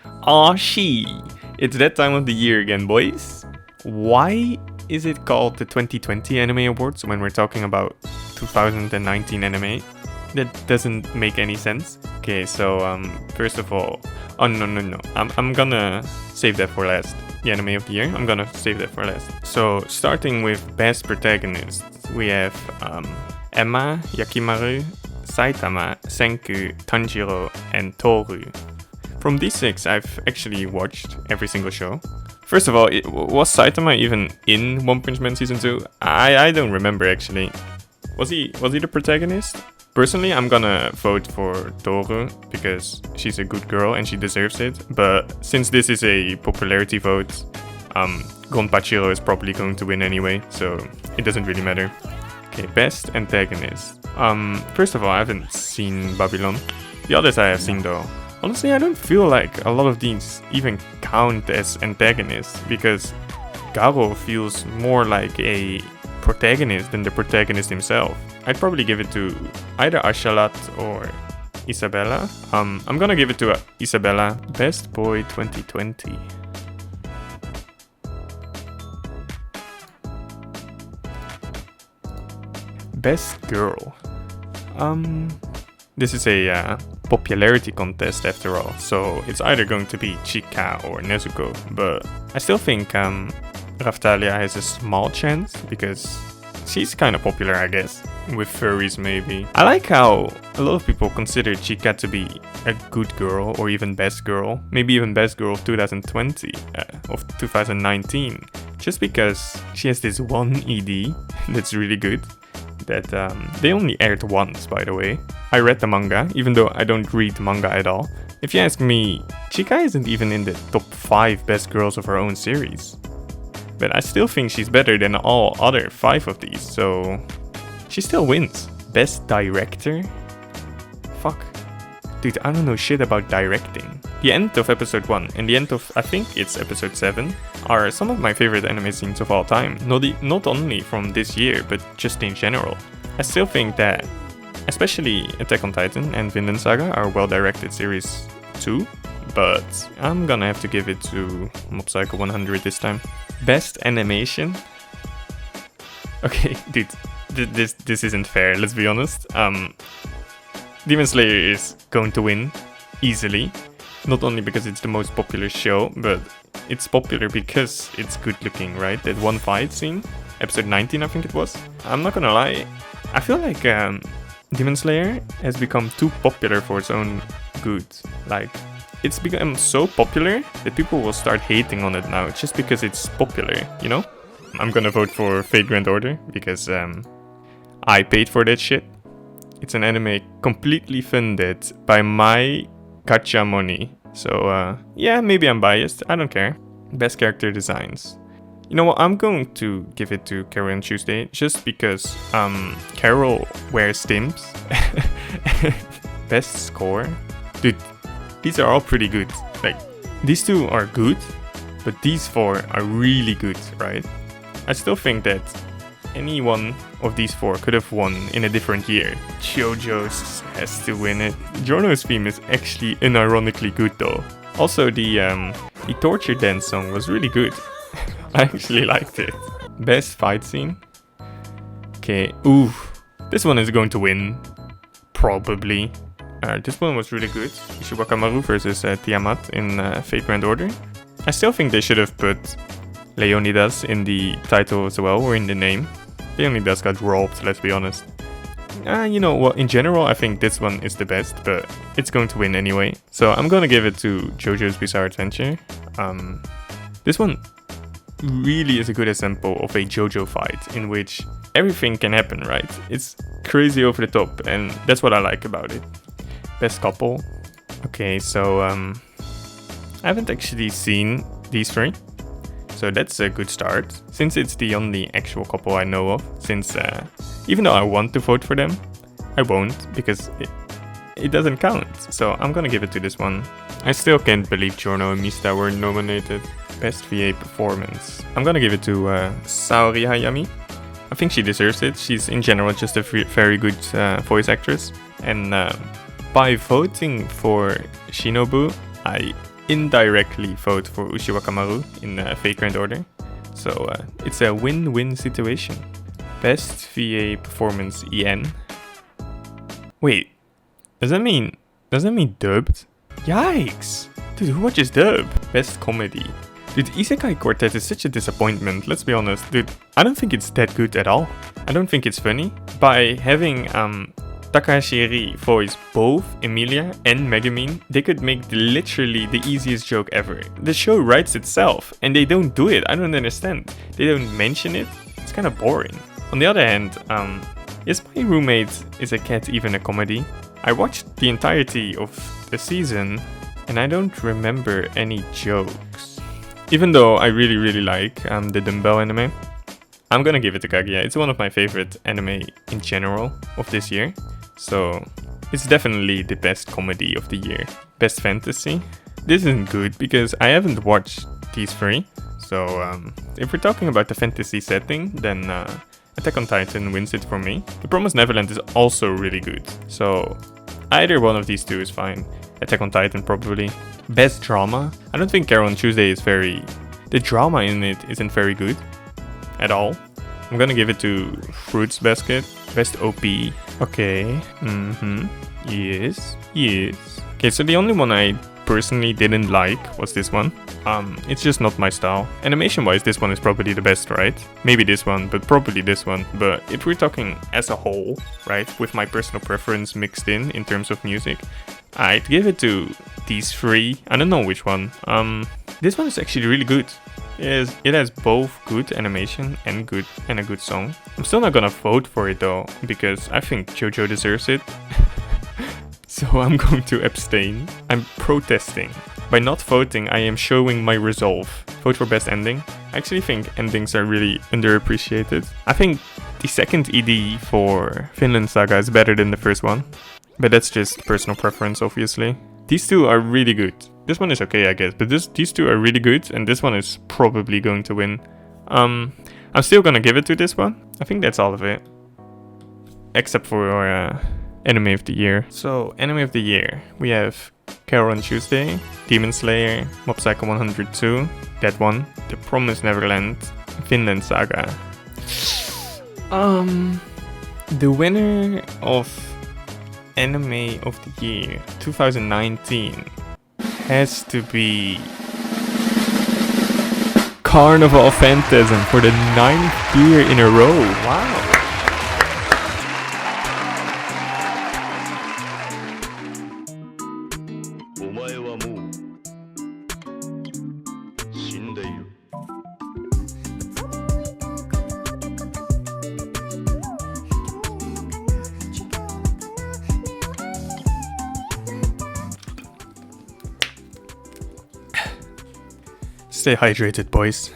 Aw, it's that time of the year again, boys. Why is it called the 2020 Anime Awards when we're talking about 2019 anime? That doesn't make any sense. Okay, so first of all, no. I'm gonna save that for last. The anime of the year, I'm gonna save that for last. So starting with best protagonist, we have Emma, Yakimaru, Saitama, Senku, Tanjiro, and Toru. From these 6, I've actually watched every single show. First of all, was Saitama even in One Punch Man Season 2? I don't remember actually. Was he the protagonist? Personally, I'm gonna vote for Toru because she's a good girl and she deserves it. But since this is a popularity vote, Gonpachiro is probably going to win anyway, so it doesn't really matter. Okay, best antagonist. First of all, I haven't seen Babylon. The others I have seen though. Honestly, I don't feel like a lot of these even count as antagonists because Garo feels more like a protagonist than the protagonist himself. I'd probably give it to either Ashalat or Isabella. I'm gonna give it to Isabella. Best Boy 2020. Best Girl. This is a popularity contest after all, so it's either going to be Chika or Nezuko, but I still think Raftalia has a small chance because she's kind of popular, I guess, with furries maybe. I like how a lot of people consider Chika to be a good girl or even best girl, maybe even best girl of 2020, of 2019, just because she has this one ED that's really good. That they only aired once, by the way. I read the manga, even though I don't read manga at all. If you ask me, Chika isn't even in the top 5 best girls of her own series. But I still think she's better than all other 5 of these, so she still wins. Best director? Fuck. Dude, I don't know shit about directing. The end of episode 1 and the end of, I think it's episode 7, are some of my favorite anime scenes of all time. Not only from this year, but just in general. I still think that, especially Attack on Titan and Vinland Saga are well-directed series too, but I'm gonna have to give it to Mob Psycho 100 this time. Best animation? Okay, dude, this isn't fair, let's be honest. Demon Slayer is going to win easily, not only because it's the most popular show, but it's popular because it's good looking, right? That one fight scene, episode 19 I think it was. I'm not gonna lie, I feel like Demon Slayer has become too popular for its own good. Like, it's become so popular that people will start hating on it now just because it's popular, you know? I'm gonna vote for Fate Grand Order because I paid for that shit. It's an anime completely funded by my gacha money. So yeah, maybe I'm biased, I don't care. Best character designs. You know what, I'm going to give it to Carol and Tuesday just because Carol wears Stims. Best score? Dude, these are all pretty good. Like, these 2 are good, but these 4 are really good, right? I still think that any one of these 4 could have won in a different year. JoJo's has to win it. Giorno's theme is actually unironically good though. Also the torture dance song was really good. I actually liked it. Best fight scene? Okay, ooh. This one is going to win. Probably. This one was really good. Ishibakamaru versus Tiamat in Fate Grand Order. I still think they should have put Leonidas in the title as well, or in the name. Leonidas got robbed, let's be honest. You know what, in general I think this one is the best, but it's going to win anyway. So I'm gonna give it to JoJo's Bizarre Adventure. This one really is a good example of a JoJo fight in which everything can happen, right? It's crazy over the top, and that's what I like about it. Best couple. Okay, so I haven't actually seen these 3. So that's a good start, since it's the only actual couple I know of, since even though I want to vote for them, I won't, because it doesn't count. So I'm gonna give it to this one. I still can't believe Giorno and Mista were nominated. Best VA performance. I'm gonna give it to Saori Hayami. I think she deserves it. She's in general just a very good voice actress. And by voting for Shinobu, I indirectly vote for Ushiwaka Maru in Fate Grand Order. So it's a win-win situation. Best VA performance EN. Wait, does that mean dubbed? Yikes! Dude, who watches dub? Best comedy. Dude, Isekai Quartet is such a disappointment, let's be honest. Dude, I don't think it's that good at all. I don't think it's funny. By having Takahashi Eri voice both Emilia and Megumin, they could make literally the easiest joke ever. The show writes itself, and they don't do it. I don't understand. They don't mention it. It's kind of boring. On the other hand, Is My Roommate is a Cat even a comedy? I watched the entirety of the season, and I don't remember any jokes. Even though I really like the Dumbbell anime, I'm gonna give it to Kaguya. It's one of my favorite anime in general of this year. So it's definitely the best comedy of the year. Best fantasy? This isn't good because I haven't watched these three. So if we're talking about the fantasy setting, then Attack on Titan wins it for me. The Promised Neverland is also really good. So either one of these two is fine. Attack on Titan probably. Best drama? I don't think Carol on Tuesday is very... The drama in it isn't very good at all. I'm gonna give it to Fruits Basket. Best OP. Okay. Yes. Okay, so the only one I personally didn't like was this one. It's just not my style. Animation wise, this one is probably the best, right? Maybe this one, but probably this one. But if we're talking as a whole, right, with my personal preference mixed in terms of music, I'd give it to these three. I don't know which one. This one is actually really good. It has both good animation and a good song. I'm still not gonna vote for it though, because I think JoJo deserves it. So I'm going to abstain. I'm protesting. By not voting, I am showing my resolve. Vote for best ending. I actually think endings are really underappreciated. I think the second ED for Finland Saga is better than the first one. But that's just personal preference, obviously. These two are really good. This one is okay, I guess, but these two are really good, and this one is probably going to win. I'm still gonna give it to this one. I think that's all of it. Except for Anime of the Year. So, Anime of the Year. We have Carol on Tuesday, Demon Slayer, Mob Psycho 102, that one, The Promised Neverland, Finland Saga. The winner of Anime of the Year 2019 has to be Carnival of Phantasm for the 9th year in a row. Wow. Stay hydrated, boys.